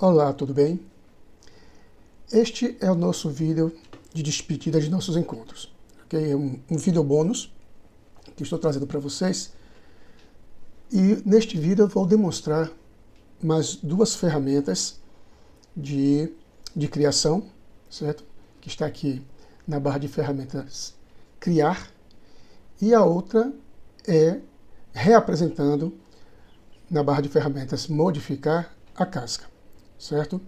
Olá, tudo bem? Este é o nosso vídeo de despedida de nossos encontros. Okay? É um vídeo bônus que estou trazendo para vocês. E neste vídeo eu vou demonstrar mais duas ferramentas de criação, certo? Que está aqui na barra de ferramentas Criar. E a outra é reapresentando na barra de ferramentas Modificar a casca, certo?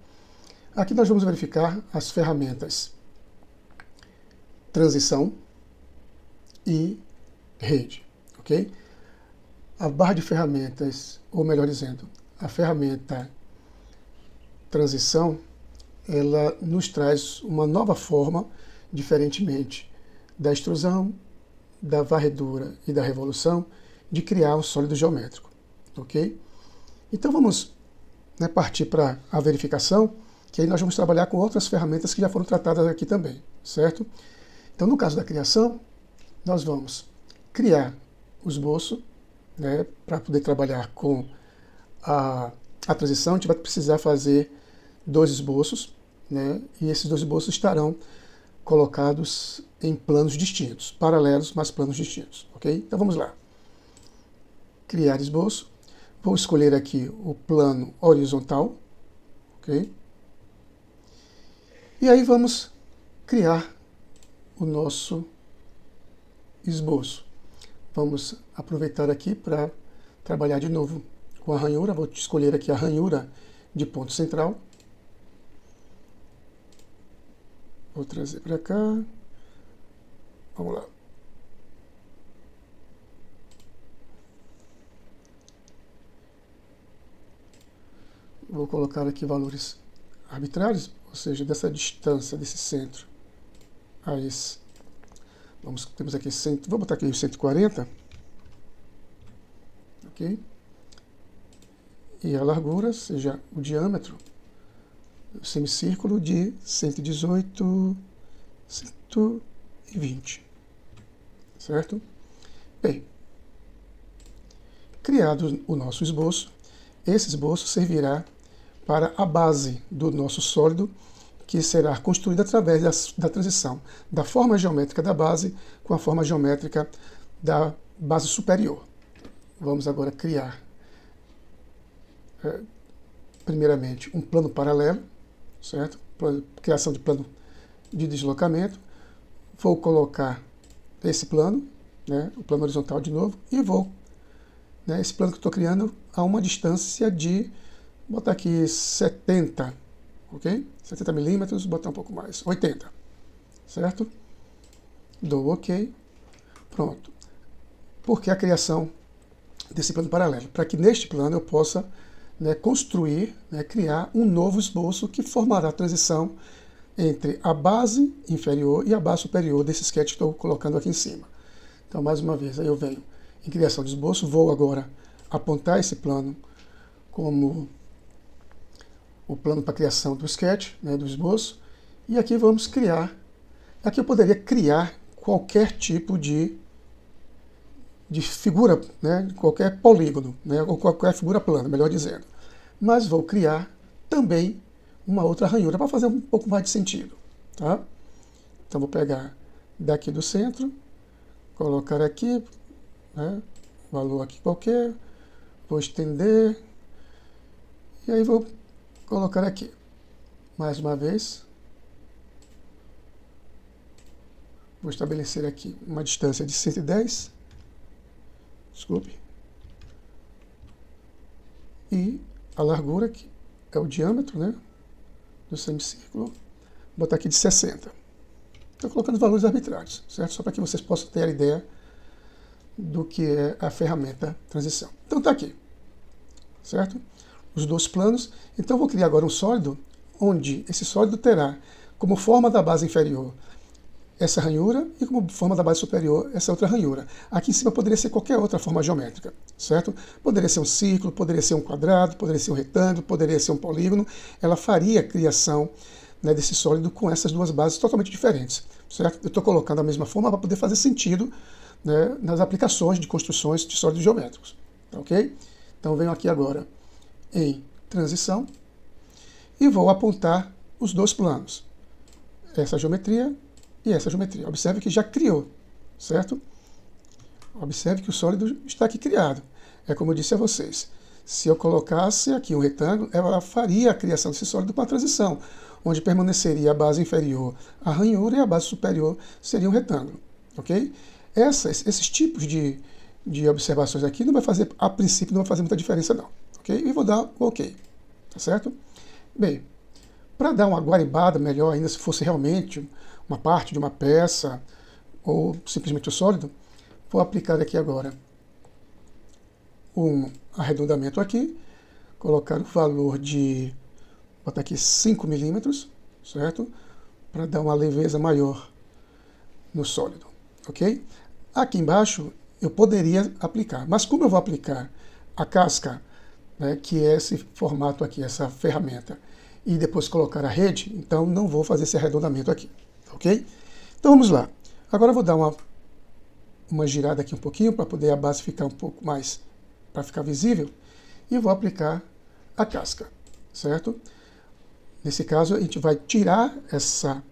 Aqui nós vamos verificar as ferramentas Transição e Rede, ok? A barra de ferramentas, ou melhor dizendo, a ferramenta Transição, ela nos traz uma nova forma, diferentemente da extrusão, da varredura e da revolução, de criar um sólido geométrico, ok? Então vamos partir para a verificação, que aí nós vamos trabalhar com outras ferramentas que já foram tratadas aqui também, certo? Então, no caso da criação, nós vamos criar o esboço, para poder trabalhar com a transição. A gente vai precisar fazer dois esboços, e esses dois esboços estarão colocados em planos distintos, paralelos, mas planos distintos, ok? Então vamos lá. Criar esboço. Vou escolher aqui o plano horizontal, ok? E aí vamos criar o nosso esboço. Vamos aproveitar aqui para trabalhar de novo com a ranhura. Vou escolher aqui a ranhura de ponto central. Vou trazer para cá. Vamos lá. Vou colocar aqui valores arbitrários, ou seja, dessa distância desse centro a esse. Temos aqui 100, vou botar aqui 140, ok? E a largura, seja o diâmetro do semicírculo de 118, 120, certo? Bem, criado o nosso esboço, esse esboço servirá para a base do nosso sólido, que será construída através da transição da forma geométrica da base com a forma geométrica da base superior. Vamos agora criar, primeiramente, um plano paralelo, certo? Criação de plano de deslocamento. Vou colocar esse plano, o plano horizontal de novo, e vou, esse plano que eu estou criando, a uma distância de, vou botar aqui 70, ok? 70 milímetros, botar um pouco mais, 80, certo? Dou OK, pronto. Por que a criação desse plano paralelo? Para que neste plano eu possa construir, criar um novo esboço que formará a transição entre a base inferior e a base superior desse sketch que estou colocando aqui em cima. Então, mais uma vez, aí eu venho em criação de esboço, vou agora apontar esse plano como o plano para criação do sketch, do esboço, e aqui vamos criar. Aqui eu poderia criar qualquer tipo de figura, qualquer polígono, ou qualquer figura plana, melhor dizendo. Mas vou criar também uma outra ranhura para fazer um pouco mais de sentido, tá? Então vou pegar daqui do centro, colocar aqui, valor aqui qualquer, vou estender, e aí vou colocar aqui, mais uma vez, vou estabelecer aqui uma distância de 110, desculpe, e a largura, que é o diâmetro, do semicírculo, vou botar aqui de 60. Estou colocando valores arbitrários, certo? Só para que vocês possam ter a ideia do que é a ferramenta transição. Então está aqui, certo? Os dois planos. Então eu vou criar agora um sólido, onde esse sólido terá como forma da base inferior essa ranhura e como forma da base superior essa outra ranhura. Aqui em cima poderia ser qualquer outra forma geométrica, certo? Poderia ser um círculo, poderia ser um quadrado, poderia ser um retângulo, poderia ser um polígono. Ela faria a criação desse sólido com essas duas bases totalmente diferentes, certo? Eu estou colocando a mesma forma para poder fazer sentido nas aplicações de construções de sólidos geométricos, ok? Então venho aqui agora em transição e vou apontar os dois planos, essa geometria e essa geometria. Observe que já criou, certo? Observe que o sólido está aqui criado. É como eu disse a vocês, se eu colocasse aqui um retângulo, ela faria a criação desse sólido com a transição, onde permaneceria a base inferior a ranhura e a base superior seria um retângulo, ok? Esses tipos de observações aqui não vai fazer, a princípio, não vai fazer muita diferença não, ok? E vou dar o ok, tá certo? Bem, para dar uma guaribada melhor ainda, se fosse realmente uma parte de uma peça ou simplesmente o sólido, vou aplicar aqui agora um arredondamento aqui, colocar o valor de, botar aqui 5 milímetros, certo? Para dar uma leveza maior no sólido, ok? Aqui embaixo eu poderia aplicar, mas como eu vou aplicar a casca, né, que é esse formato aqui, essa ferramenta, e depois colocar a rede, então não vou fazer esse arredondamento aqui, ok? Então vamos lá. Agora eu vou dar uma girada aqui um pouquinho para poder a base ficar um pouco mais, para ficar visível, e vou aplicar a casca, certo? Nesse caso a gente vai tirar essa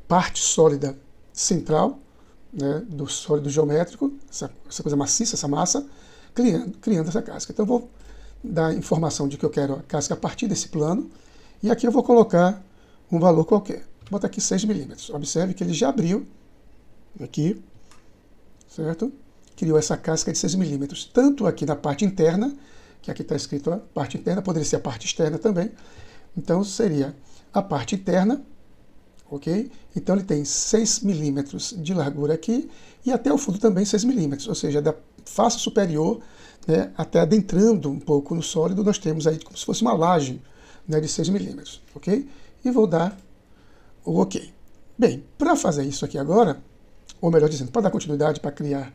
parte sólida central, né, do sólido geométrico, essa coisa maciça, essa massa, criando essa casca. Então eu vou dar a informação de que eu quero a casca a partir desse plano, e aqui eu vou colocar um valor qualquer. Vou botar aqui 6 milímetros. Observe que ele já abriu aqui, certo? Criou essa casca de 6 milímetros, tanto aqui na parte interna, que aqui está escrito a parte interna, poderia ser a parte externa também. Então seria a parte interna, ok? Então ele tem 6 milímetros de largura aqui e até o fundo também 6 milímetros, ou seja, da face superior, né, até adentrando um pouco no sólido, nós temos aí como se fosse uma laje, né, de 6 milímetros, ok? E vou dar o ok. Bem, para fazer isso aqui agora, ou melhor dizendo, para dar continuidade, para criar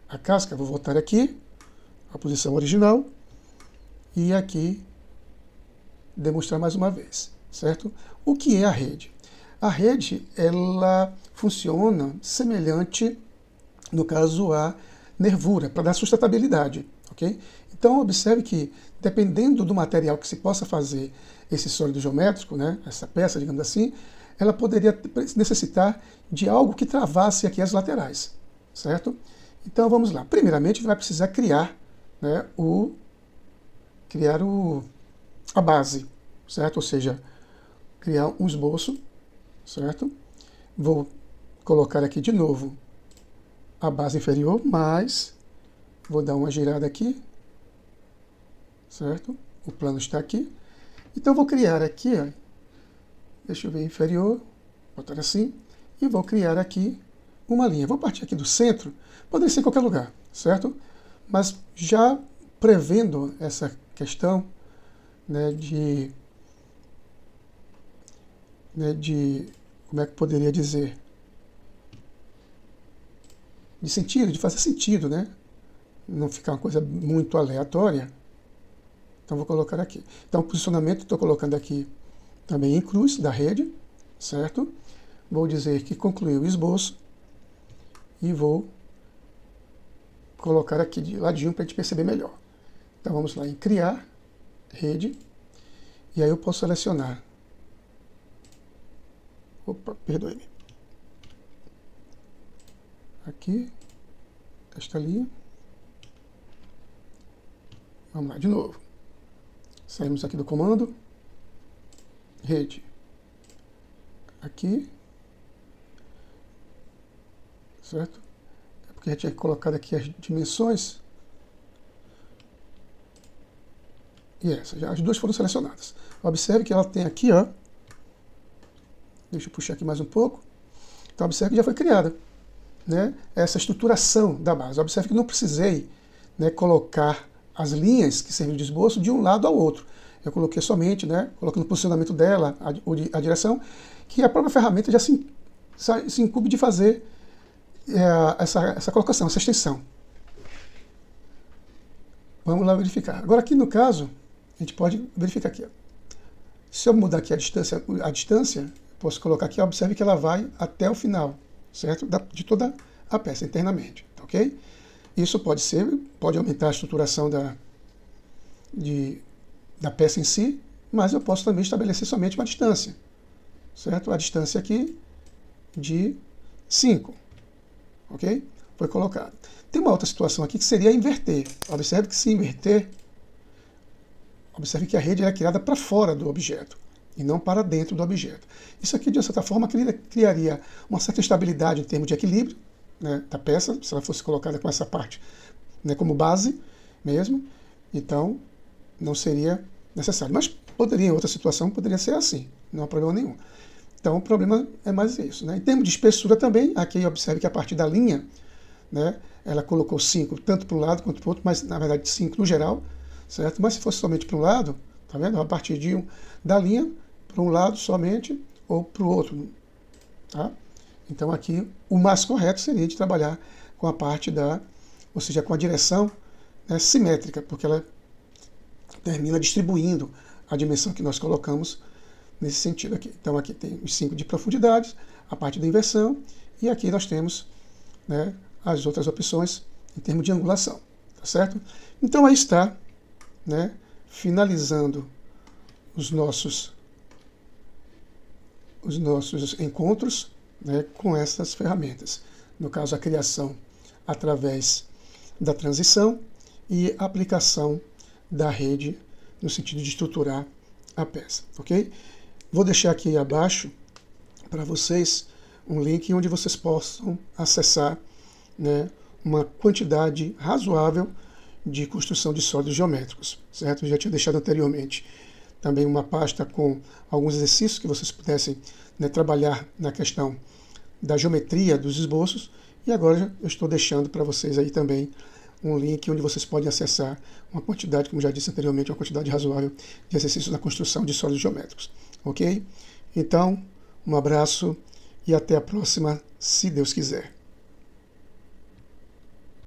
a casca, vou voltar aqui, a posição original, e aqui demonstrar mais uma vez, certo? O que é a rede? A rede, ela funciona semelhante, no caso, à nervura, para dar sustentabilidade, ok? Então, observe que, dependendo do material que se possa fazer esse sólido geométrico, né, essa peça, digamos assim, ela poderia necessitar de algo que travasse aqui as laterais, certo? Então, vamos lá. Primeiramente, a gente vai precisar criar, né, a base, certo? Ou seja, criar um esboço, certo? Vou colocar aqui de novo a base inferior, mas vou dar uma girada aqui, certo? O plano está aqui. Então, vou criar aqui, ó, deixa eu ver, inferior, botar assim, e vou criar aqui uma linha. Vou partir aqui do centro, poderia ser em qualquer lugar, certo? Mas já prevendo essa questão, né, de, como é que poderia dizer? De sentido, de fazer sentido, né? Não ficar uma coisa muito aleatória. Então, vou colocar aqui. Então, o posicionamento, estou colocando aqui também em cruz da rede, certo? Vou dizer que concluiu o esboço e vou colocar aqui de ladinho para a gente perceber melhor. Então, vamos lá em criar rede, e aí eu posso selecionar. Opa, perdoe-me. Aqui, esta linha. Vamos lá de novo. Saímos aqui do comando, rede, aqui, certo? É porque a gente tinha colocado aqui as dimensões, e as duas foram selecionadas. Observe que ela tem aqui, ó, deixa eu puxar aqui mais um pouco, então observe que já foi criada, né, essa estruturação da base. Observe que não precisei, né, colocar as linhas que servem de esboço de um lado ao outro. Eu coloquei somente, né, colocando o posicionamento dela, a direção, que a própria ferramenta já se incumbe de fazer essa colocação, essa extensão. Vamos lá verificar. Agora aqui no caso, a gente pode verificar aqui. Ó. Se eu mudar aqui a distância, posso colocar aqui, observe que ela vai até o final, certo? De toda a peça internamente, ok? Isso pode aumentar a estruturação da peça em si, mas eu posso também estabelecer somente uma distância, certo? A distância aqui de 5, ok? Foi colocado. Tem uma outra situação aqui que seria inverter. Observe que se inverter, observe que a rede é criada para fora do objeto e não para dentro do objeto. Isso aqui, de certa forma, criaria uma certa estabilidade em termos de equilíbrio, né, da peça, se ela fosse colocada com essa parte, né, como base mesmo. Então, não seria necessário. Mas poderia, em outra situação, poderia ser assim, não há problema nenhum. Então, o problema é mais isso, né? Em termos de espessura também, aqui observe que a partir da linha, né, ela colocou 5 tanto para um lado quanto para o outro, mas na verdade 5 no geral, certo? Mas se fosse somente para um lado, tá vendo? A partir da linha, para um lado somente ou para o outro, tá? Então aqui o mais correto seria de trabalhar com a parte ou seja, com a direção, né, simétrica, porque ela termina distribuindo a dimensão que nós colocamos nesse sentido aqui. Então aqui tem os 5 de profundidade, a parte da inversão, e aqui nós temos, né, as outras opções em termos de angulação, tá certo? Então aí está, né, finalizando os nossos encontros, né, com essas ferramentas. No caso, a criação através da transição e a aplicação da rede no sentido de estruturar a peça, ok? Vou deixar aqui abaixo para vocês um link onde vocês possam acessar, né, uma quantidade razoável de construção de sólidos geométricos, certo? Eu já tinha deixado anteriormente também uma pasta com alguns exercícios que vocês pudessem, né, trabalhar na questão da geometria dos esboços, e agora eu estou deixando para vocês aí também um link onde vocês podem acessar uma quantidade, como já disse anteriormente, uma quantidade razoável de exercícios na construção de sólidos geométricos, ok? Então, um abraço e até a próxima, se Deus quiser.